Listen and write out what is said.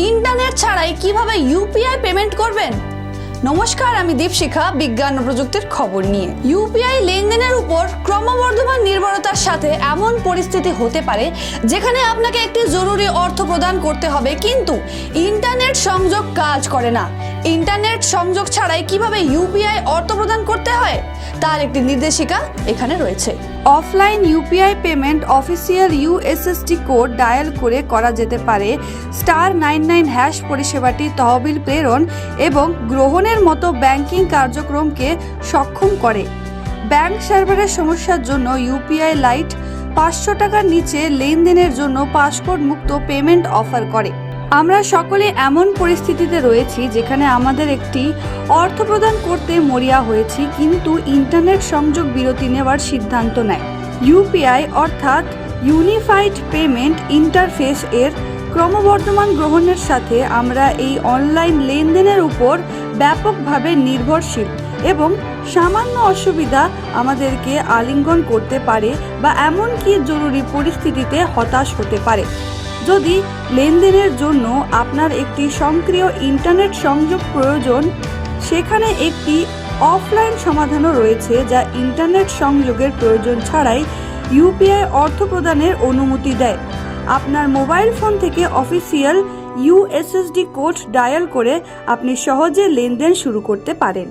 Internet ছাড়াই কিভাবে UPI payment করবেন। নমস্কার, আমি দীপশিখা বিজ্ঞান ও প্রযুক্তির খবর নিয়ে। ইউপিআই লেনদেনের উপর ক্রমবর্ধমান নির্ভরতার সাথে এমন পরিস্থিতি হতে পারে যেখানে আপনাকে একটি জরুরি অর্থ প্রদান করতে হবে, কিন্তু ইন্টারনেট সংযোগ কাজ করে না। ইন্টারনেট সংযোগ ছাড়াই কিভাবে ইউপিআই অর্থ প্রদান করতে হয় তার একটি নির্দেশিকা এখানে রয়েছে। Offline UPI payment official USSD code dial করে করা যেতে পারে। *99# পরিষেবাটি তহবিল প্রেরণ এবং গ্রহণের মতো ব্যাংকিং কার্যক্রমকে সক্ষম করে। ব্যাংক সার্ভারের সমস্যার জন্য ইউপিআই লাইট 500 টাকার নিচে লেনদেনের জন্য পাসপোর্ট মুক্ত পেমেন্ট অফার করে। আমরা সকলে এমন পরিস্থিতিতে রয়েছি যেখানে আমাদের একটি অর্থ প্রদান করতে মরিয়া হয়েছি, কিন্তু ইন্টারনেট সংযোগ বিরতি নেওয়ার সিদ্ধান্ত নেয়। ইউপিআই অর্থাৎ ইউনিফাইড পেমেন্ট ইন্টারফেস এর ক্রমবর্ধমান গ্রহণের সাথে আমরা এই অনলাইন লেনদেনের উপর ব্যাপকভাবে নির্ভরশীল এবং সামান্য অসুবিধা আমাদেরকে আলিঙ্গন করতে পারে বা এমনকি জরুরি পরিস্থিতিতে হতাশ হতে পারে। যদি লেনদেনের জন্য আপনার একটি সক্রিয় ইন্টারনেট সংযোগ প্রয়োজন, সেখানে একটি অফলাইন সমাধানও রয়েছে যা ইন্টারনেট সংযোগের প্রয়োজন ছাড়াই ইউপিআই অর্থ প্রদানের অনুমতি দেয়। আপনার মোবাইল ফোন থেকে অফিসিয়াল ইউএসএসডি কোড ডায়াল করে আপনি সহজে লেনদেন শুরু করতে পারেন।